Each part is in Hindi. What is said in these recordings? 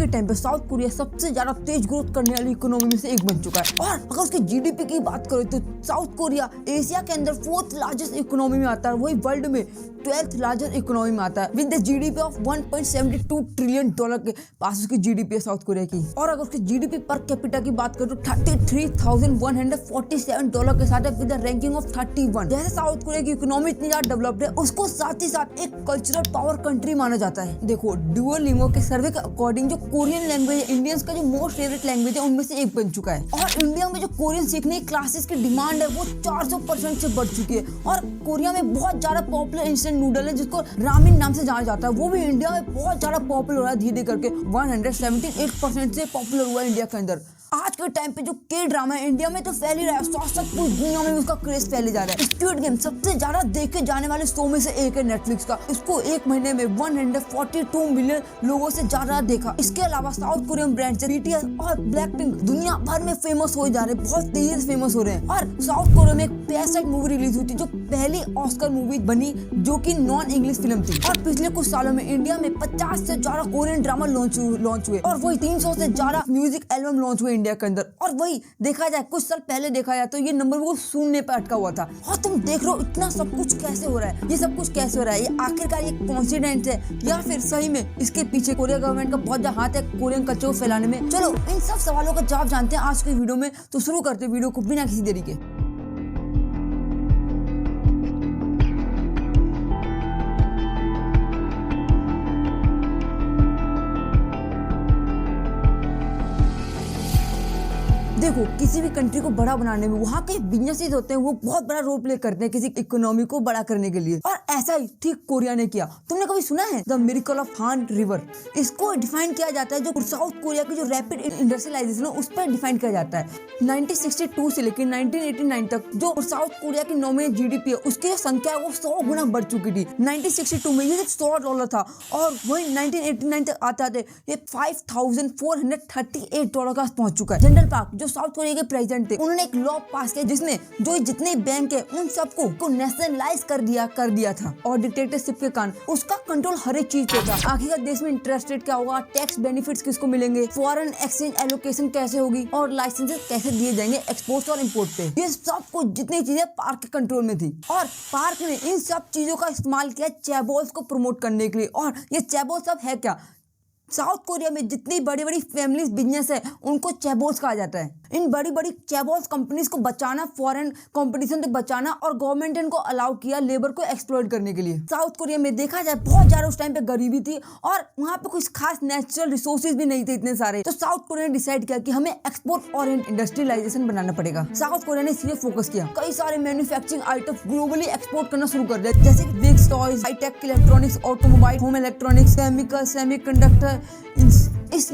के टाइम पे साउथ कोरिया सबसे ज्यादा तेज ग्रोथ करने वाली इकोनॉमी में से एक बन चुका है। और अगर उसके जीडीपी की बात करें तो साउथ कोरिया एशिया के अंदर 4th लार्जेस्ट इकोनॉमी में आता है, वही वर्ल्ड में 12th लार्जेस्ट इकोनॉमी में आता है with GDP of 1.72 trillion dollar के पास उसकी जीडीपी है साउथ कोरिया की। और अगर उसकी जीडीपी पर कैपिटा की बात करें तो $33,147 के साथ है विद रैंकिंग ऑफ 31। जैसे साउथ कोरिया की इकोनॉमी इतनी ज्यादा डेवलप्ड है, उसको साथ ही साथ एक कल्चरल पावर कंट्री माना जाता है। देखो डुओलिंगो के सर्वे के अकॉर्डिंग जो कोरियन लैंग्वेज है इंडियंस का जो मोस्ट फेवरेट लैंग्वेज है उनमें से एक बन चुका है। और इंडिया में जो कोरियन सीखने की क्लासेस की डिमांड है वो 400% से बढ़ चुकी है। और कोरिया में बहुत ज्यादा पॉपुलर इंस्टेंट नूडल है जिसको रामेन नाम से जाना जाता है, वो भी इंडिया में बहुत ज्यादा पॉपुलर हो रहा है धीरे करके 178% से पॉपुलर हुआ है इंडिया के अंदर। आज के टाइम पे जो के ड्रामा है इंडिया में तो फैल ही रहा है, साथ पूरी दुनिया में उसका क्रेज फैले जा रहा है। स्क्विड गेम सबसे ज्यादा देखे जाने वाले शो में से एक है नेटफ्लिक्स का। इसको एक महीने में 142 मिलियन लोगों से ज्यादा देखा। इसके अलावा साउथ कोरियन ब्रांड से BTS और ब्लैकपिंक दुनिया भर में फेमस हो जा रहे हैं, बहुत तेजी से फेमस हो रहे हैं। और साउथ कोरिया में एक पैरासाइट मूवी रिलीज हुई थी जो पहली ऑस्कर मूवी बनी जो कि नॉन इंग्लिश फिल्म थी। और पिछले कुछ सालों में इंडिया में 50 से ज्यादा कोरियन ड्रामा लॉन्च हुए और वही 300 से ज्यादा म्यूजिक एल्बम लॉन्च हुए इंडिया के अंदर। और वही देखा जाए कुछ साल पहले देखा जाए तो ये नंबर वो शून्य पे अटका हुआ था। और तुम देख रहे हो इतना सब कुछ कैसे हो रहा है, ये सब कुछ कैसे हो रहा है, ये आखिरकार ये कॉन्फिडेंस है या फिर सही में इसके पीछे कोरिया गवर्नमेंट का बहुत ज्यादा हाथ है कोरियन कल्चर को फैलाने में। चलो इन सब सवालों का जवाब जानते हैं आज की वीडियो में, तो शुरू करते हैं वीडियो को बिना किसी देरी के। देखो किसी भी कंट्री को बड़ा बनाने में वहाँ के बिजनेसेस होते हैं वो बहुत बड़ा रोल प्ले करते हैं किसी इकोनॉमी को बड़ा करने के लिए। और ऐसा ही ठीक कोरिया ने किया। तुमने कभी सुना है द मिरेकल ऑफ हान रिवर? इसको डिफाइन किया जाता है जो साउथ कोरिया की जो रैपिड इंडस्ट्रियलाइजेशन है उस पर डिफाइन किया जाता है। 1962 से लेकर 1989 तक जो साउथ कोरिया की नॉमिनल जीडीपी है उसकी जो संख्या है वो 100 गुना बढ़ चुकी थी। 1962 में ये सिर्फ $100 था और वही 1989 तक आते आते ये $5,438 का पहुंच चुका है। जनरल पार्क जो साउथ कोरिया के प्रेसिडेंट थे उन्होंने एक लॉ पास किया जिसमें जो जितने बैंक है उन सबको नेशनलाइज कर दिया था। और डिक्टेटरशिप के कारण उसका कंट्रोल हर एक चीज पे था। आखिरकार देश में इंटरेस्ट रेट क्या होगा, टैक्स बेनिफिट्स किसको मिलेंगे, फॉरेन एक्सचेंज एलोकेशन कैसे होगी और लाइसेंसेस कैसे दिए जाएंगे एक्सपोर्ट और इम्पोर्ट पे, ये सब कुछ जितनी चीजें पार्क के कंट्रोल में थी। और पार्क ने इन सब चीजों का इस्तेमाल किया चैबॉल्स को प्रमोट करने के लिए। और ये चैबॉल सब है क्या? साउथ कोरिया में जितनी बड़ी बड़ी फैमिलीज बिजनेस है उनको चैबॉल्स कहा जाता है। इन बड़ी बड़ी चैबॉल्स कंपनीज को बचाना, फॉरेन कंपटीशन से बचाना और गवर्नमेंट इनको अलाउ किया लेबर को एक्सप्लॉइट करने के लिए। साउथ कोरिया में देखा जाए बहुत ज्यादा उस टाइम पे गरीबी थी और वहाँ पे कुछ खास नेचुरल रिसोर्सेज भी नहीं थे इतने सारे। तो साउथ कोरिया ने डिसाइड किया कि हमें एक्सपोर्ट ओरिएंटेड इंडस्ट्रियलाइजेशन बनाना पड़ेगा। साउथ कोरिया ने इसलिए फोकस किया, कई सारे मैन्युफैक्चरिंग आइटम ग्लोबली एक्सपोर्ट करना शुरू कर दिया, जैसे कि big toys, hitech electronics, automobile, home electronics, chemical, semiconductor. इस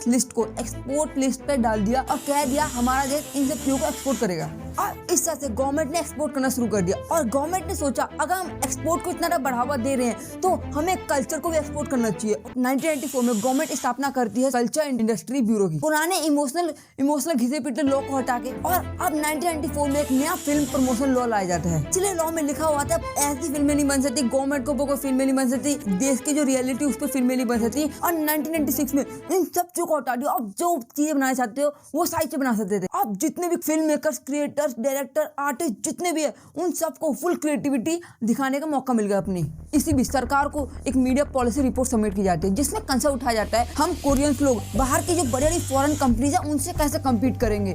लिस्ट को एक्सपोर्ट लिस्ट पे डाल दिया और कह दिया हमारा देश इन सब चीजों को एक्सपोर्ट करेगा। और इस तरह से गवर्नमेंट ने एक्सपोर्ट करना शुरू कर दिया। और गवर्नमेंट ने सोचा अगर हम एक्सपोर्ट को इतना बढ़ावा दे रहे हैं तो हमें कल्चर को भी एक्सपोर्ट करना चाहिए। 1994 में गवर्नमेंट स्थापना करती है कल्चर इंडस्ट्री ब्यूरो की, पुराने इमोशनल घिसे पिटे लॉ को हटा के। और अब 1994 में एक नया फिल्म प्रमोशन लॉ लाया जाता है। पिछले लॉ में लिखा हुआ था ऐसी फिल्में नहीं बन सकती, गवर्नमेंट को कोई फिल्में नहीं बन सकती, देश की जो रियलिटी उस पर फिल्में नहीं बन सकती। और 1996 में इन सब चीजों को हटा दिया। अब जो चीजें बनाना चाहते हो वो सारी चीजें बना सकते थे। अब जितने भी film makers, creators, director, artist जितने भी है उन सबको फुल क्रिएटिविटी दिखाने का मौका मिल गया अपनी। इसी बीच सरकार को एक मीडिया पॉलिसी रिपोर्ट सबमिट की जाती है जिसमें कंसर्न उठाया जाता है हम कोरियंस लोग बाहर की जो बड़ी बड़ी फॉरेन कंपनीज है उनसे कैसे कम्पीट करेंगे।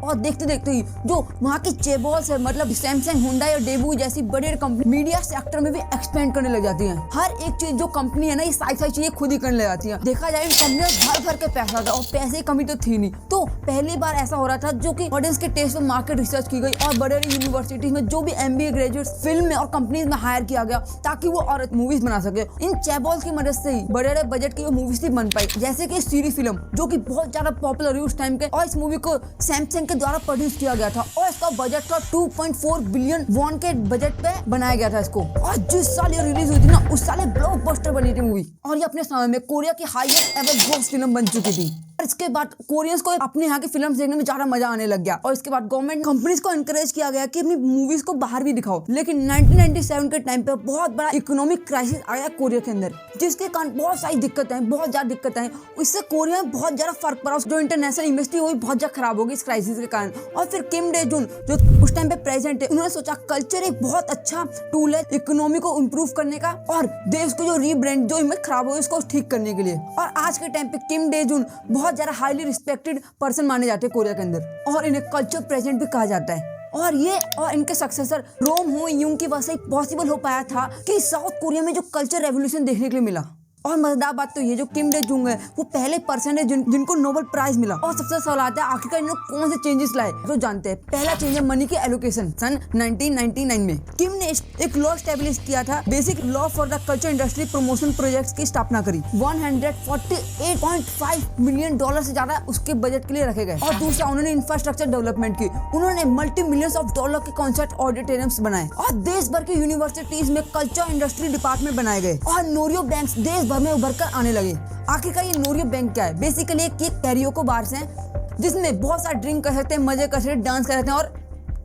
और देखते देखते ही जो वहाँ की चेबॉल्स है, मतलब सैमसंग, हुंडई और डेबू जैसी बड़ी बड़ी कंपनी मीडिया सेक्टर में भी एक्सपेंड करने लग जाती है। हर एक चीज जो कंपनी है ना ये सारी चीजें खुद ही करने लग जाती है। देखा जाए इन कंपनियों भर के पैसा था और पैसे की कमी तो थी नहीं। तो पहली बार ऐसा हो रहा था जो कि ऑडियंस के टेस्ट पर मार्केट रिसर्च की गई और बड़े बड़ी यूनिवर्सिटीज में जो भी MBA ग्रेजुएट फिल्म में और कंपनीज में हायर किया गया ताकि वो और मूवीज बना सके। इन चैबॉल्स की मदद से ही बड़े बड़े बजट की मूवीज भी बन पाई, जैसे कि सीरी फिल्म जो कि बहुत ज्यादा पॉपुलर हुई उस टाइम के। और इस मूवी को सैमसंग के द्वारा प्रोड्यूस किया गया था और इसका बजट था 2.4 बिलियन वॉन के बजट पे बनाया गया था इसको। और जिस साल ये रिलीज हुई थी ना उस साल ब्लॉकबस्टर बनी थी मूवी और ये अपने समय में कोरिया की हाईएस्ट एवर ग्रॉस फिल्म बन चुकी थी। इसके बाद कोरियंस को अपने यहाँ की फिल्म देखने में ज्यादा मजा आने लग गया और इसके बाद गवर्नमेंट कंपनीज को एनकरेज किया गया कि अपनी मूवीज को बाहर भी दिखाओ। लेकिन 1997 के टाइम पे बहुत बड़ा इकोनॉमिक क्राइसिस आया कोरिया के अंदर, जिसके कारण बहुत सारी दिक्कतें, बहुत ज्यादा दिक्कतें, इससे कोरिया में बहुत ज्यादा फर्क पड़ा। जो इंटरनेशनल इंडस्ट्री वो भी बहुत ज्यादा खराब होगी इस क्राइसिस के कारण। और फिर किम डे जुन जो उस टाइम पे प्रेसिडेंट है, उन्होंने सोचा कल्चर एक बहुत अच्छा टूल है इकोनॉमी को इम्प्रूव करने का और देश को जो रीब्रांड जो इमेज खराब हो उसको ठीक करने के लिए। और आज के टाइम पे किम डे जुन बहुत ज्यादा हाईली रिस्पेक्टेड पर्सन माने जाते हैं कोरिया के अंदर और इन्हें कल्चर प्रेसिडेंट भी कहा जाता है। और ये और इनके सक्सेसर रोम हो यूंग की वजह से पॉसिबल हो पाया था कि साउथ कोरिया में जो कल्चर रेवोल्यूशन देखने के लिए मिला। और मजेदार बात तो ये जो किम डे जुंग है वो पहले पर्सन है जिनको नोबेल प्राइज मिला। और सबसे सवाल आता है आखिरकार इन्होंने कौन से चेंजेस लाए, जो जानते हैं। पहला चेंज है मनी के एलोकेशन। सन 1999 में किम ने एक लॉ स्टैब्लिश किया था, basic law for the culture industry promotion projects की स्थापना करी। 148.5 मिलियन डॉलर से ज्यादा उसके बजट के लिए रखे गए। और दूसरा उन्होंने इंफ्रास्ट्रक्चर डेवलपमेंट की, उन्होंने मल्टी मिलियंस ऑफ डॉलर के कॉन्सर्ट ऑडिटोरियम्स बनाए और देश भर की यूनिवर्सिटीज में कल्चर इंडस्ट्री डिपार्टमेंट बनाए गए और नोरियो बैंक्स देश भर में उभर कर आने लगे। आखिरकार ये नोरियो बैंक क्या है? बेसिकली एक कैरियोको बार्स हैं जिसमें बहुत सारा ड्रिंक कर सकते हैं, मजे कर सकते हैं, डांस कर सकते हैं और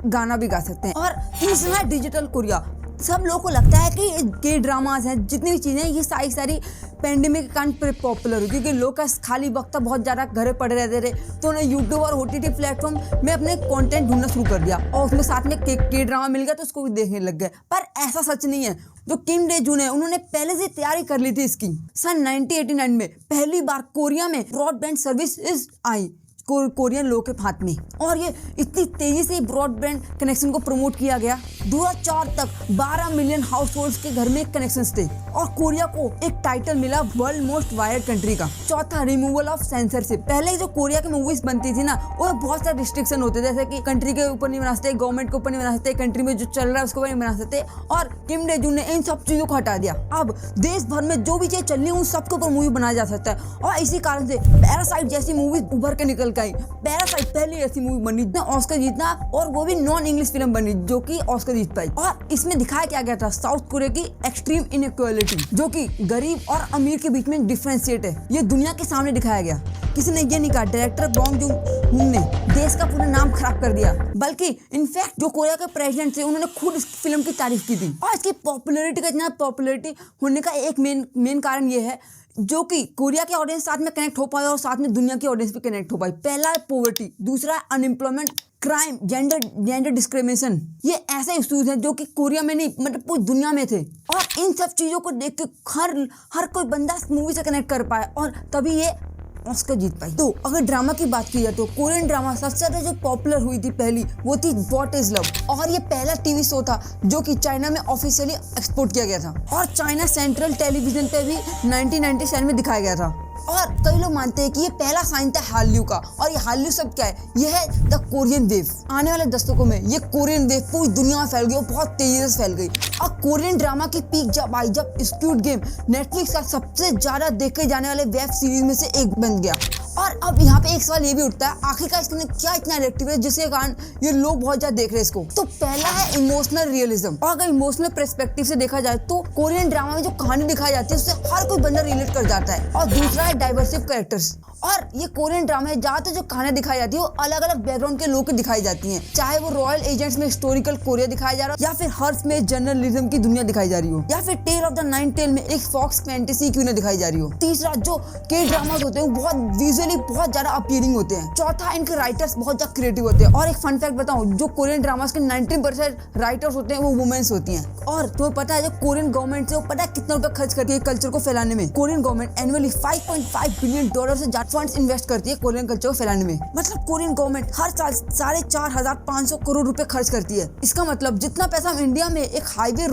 गाना भी गा सकते हैं। और तीसरा डिजिटल कोरिया। सब लोगों को लगता है कि के ड्रामास हैं, जितनी भी चीजें ये सारी पेंडेमिक के कारण पॉपुलर हुई क्योंकि लोग का खाली वक्त बहुत ज्यादा घर पड़े रहते थे, तो उन्होंने यूट्यूब और OTT प्लेटफॉर्म में अपने कंटेंट ढूंढना शुरू कर दिया और उसमें साथ में के ड्रामा मिल गया तो उसको भी देखने लग गए। पर ऐसा सच नहीं है। जो किम डे जुन है उन्होंने पहले से तैयारी कर ली थी इसकी। सन 1989 में पहली बार कोरिया में ब्रॉडबैंड सर्विस आई कोरियन लोगों के हाथ में और ये इतनी तेजी से ब्रॉडबैंड कनेक्शन को प्रमोट किया गया। 2004 तक 12 मिलियन हाउस होल्ड्स के घर में कनेक्शंस थे और कोरिया को एक टाइटल मिला वर्ल्ड मोस्ट वायर्ड कंट्री का। चौथा रिमूवल ऑफ सेंसरशिप। पहले जो कोरिया की मूवीज बनती थी ना वो बहुत सारे रिस्ट्रिक्शन होते थे, जैसे कि कंट्री के ऊपर नहीं बना सकते, गवर्नमेंट के ऊपर नहीं बना सकते, कंट्री में जो चल रहा है उसके ऊपर नहीं बना सकते। और किम डे जुन ने इन सब चीजों को हटा दिया। अब देश भर में जो भी चीज चल रही है उन सबके ऊपर मूवी बनाया जा सकता है और इसी कारण से पैरासाइट जैसी मूवी उभर के निकल गई। पैरासाइट पहली ऐसी मूवी बनी जिसने ऑस्कर जीतना और वो भी नॉन इंग्लिश फिल्म बनी जो कि ऑस्कर जीत पाई। और इसमें दिखाया क्या गया था साउथ कोरिया की एक्सट्रीम इनइक्वालिटी, जो कि गरीब और अमीर के बीच में डिफरेंशिएट है, ये दुनिया के सामने दिखाया गया। किसी ने ये नहीं कहा, डायरेक्टर बॉन्ग जून-हो ने देश का पूरा नाम खराब कर दिया, बल्कि इनफैक्ट जो कोरिया के प्रेसिडेंट थे उन्होंने खुद इस फिल्म की तारीफ की थी। और इसकी पॉपुलैरिटी का इतना पॉपुलैरिटी होने का एक मेन कारण ये है जो कि कोरिया के ऑडियंस साथ में कनेक्ट हो पाए और साथ में दुनिया की ऑडियंस भी कनेक्ट हो पाए। पहला है पॉवर्टी, दूसरा है अनएम्प्लॉयमेंट, क्राइम, जेंडर डिस्क्रिमिनेशन। ये ऐसे इश्यूज हैं जो कि कोरिया में नहीं मतलब पूरी दुनिया में थे। और इन सब चीजों को देख के हर कोई बंदा मूवी से कनेक्ट कर पाए और तभी ये ऑस्कर जीत पाई। तो अगर ड्रामा की बात की जाए तो कोरियन ड्रामा सबसे ज्यादा जो पॉपुलर हुई थी पहली वो थी व्हाट इज लव। और ये पहला टीवी शो था जो कि चाइना में ऑफिशियली एक्सपोर्ट किया गया था और चाइना सेंट्रल टेलीविजन पे भी 1997 में दिखाया गया था। और कई लोग मानते हैं कि ये पहला साइन था हाल्यू का। और ये हाल्यू सब क्या है? ये है द कोरियन वेव। आने वाले दशकों में ये कोरियन वेव पूरी दुनिया में फैल गई और बहुत तेजी से फैल गई। और कोरियन ड्रामा की पीक जब आई, जब स्क्विड गेम नेटफ्लिक्स का सबसे ज्यादा देखे जाने वाले वेब सीरीज में से एक बन गया। और अब यहाँ पे एक सवाल ये भी उठता है, आखिरकार इसके अंदर क्या इतना एडिक्टिव है जिसके कारण ये लोग बहुत ज्यादा देख रहे हैं इसको? तो पहला है इमोशनल रियलिज्म। और अगर इमोशनल पर्सपेक्टिव से देखा जाए तो कोरियन ड्रामा में जो कहानी दिखाई जाती है उससे हर कोई बंदा रिलेट कर जाता है। और दूसरा है डाइवर्सिव कैरेक्टर्स। और ये कोरियन ड्रामा में ज्यादातर जो कहानियां दिखाई जाती है वो अलग अलग बैकग्राउंड के लोग की दिखाई जाती हैं, चाहे वो रॉयल एजेंट्स में हिस्टोरिकल कोरिया दिखाया जा रहा हो या फिर हर्ष में जर्नलिज्म की दुनिया दिखाई जा रही हो या फिर tale of the nine tail में एक फॉक्स फैंटेसी क्यों न दिखाई जा रही हो। तीसरा जो के ड्रामास होते हैं वो बहुत विजुअली बहुत ज्यादा अपीलिंग होते हैं। चौथा इनके राइटर्स बहुत ज्यादा क्रिएटिव होते हैं। और एक फन फैक्ट बताऊं, जो कोरियन ड्रामास के 90% राइटर्स होते हैं वो वुमेन्स होती हैं। और तुम्हें पता है जो कोरियन गवर्नमेंट है वो पता है कितना रुपया खर्च करती है कल्चर को फैलाने में? कोरियन गवर्नमेंट एनुअली $5.5 बिलियन से ज्यादा फंड्स इन्वेस्ट करती है कोरियन कल्चर को फैलाने में। मतलब कोरियन गवर्नमेंट हर साल 4,500 करोड़ रुपए खर्च करती है। इसका मतलब जितना पैसा हम इंडिया में एक हाईवे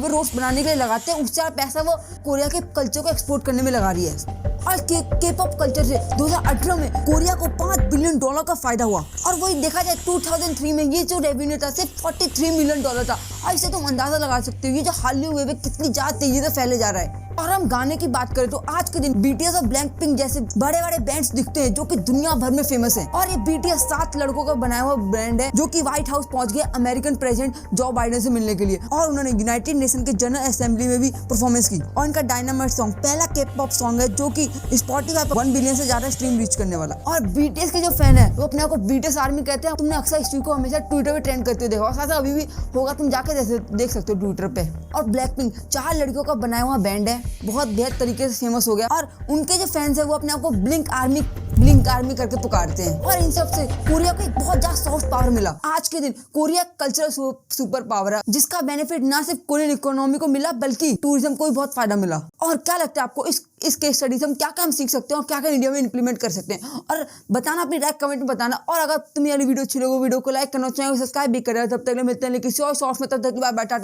रोड्स बनाने के लिए लगाते हैं उससे ज्यादा पैसा वो कोरिया के कल्चर को एक्सपोर्ट करने में लगा रही है। और के-पॉप कल्चर से 2018 में कोरिया को $5 बिलियन का फायदा हुआ। और वही देखा जाए 2003 में ये जो रेवेन्यू था सिर्फ $43 मिलियन था। और इससे तुम अंदाजा लगा सकते हो ये जो हाल्यू वेव कितनी ज्यादा तेजी से फैले जा रहा है। और हम गाने की बात करें तो आज के दिन BTS और ब्लैकपिंक जैसे बड़े बड़े बैंड्स दिखते हैं जो कि दुनिया भर में फेमस है। और ये BTS 7 लड़कों का बनाया हुआ ब्रांड है जो कि व्हाइट हाउस पहुंच गए अमेरिकन प्रेसिडेंट जो बाइडेन से मिलने के लिए, और उन्होंने यूनाइटेड नेशन के जनरल असेंबली में भी परफॉर्मेंस की। और इनका डायनामाइट सॉन्ग पहला K-pop सॉन्ग है जो कि Spotify पर 1 बिलियन से ज्यादा स्ट्रीम रीच करने वाला। और BTS के जो फैन है वो अपने आप को BTS आर्मी कहते हैं। तुमने अक्सर इस चीज को हमेशा ट्विटर पे ट्रेंड करते देखा, और साथ अभी भी होगा, तुम जाके देख सकते हो ट्विटर पे। और ब्लैकपिंक 4 लड़कियों का बनाया हुआ बैंड है, बहुत बेहद तरीके से फेमस हो गया, और उनके जो फैंस है वो अपने आप को ब्लिंक आर्मी करके पुकारते हैं। और इन सब से कोरिया को एक बहुत ज्यादा सॉफ्ट पावर मिला। आज के दिन कोरिया कल्चरल सुपर पावर है जिसका बेनिफिट ना सिर्फ कोरियन इकोनॉमी को मिला बल्कि टूरिज्म को भी बहुत फायदा मिला। और क्या लगता है आपको इस केस स्टडी से हम क्या क्या हम सीख सकते हैं और क्या क्या इंडिया में इंप्लीमेंट कर सकते हैं, और बताना अपनी राय कमेंट में बताना। और अगर तुम्हें ये वीडियो अच्छी लगे वीडियो को लाइक करना, चैनल को सब्सक्राइब भी करें। तब तक मिलते हैं किसी और शॉर्ट्स में, तब तक बाय बाय।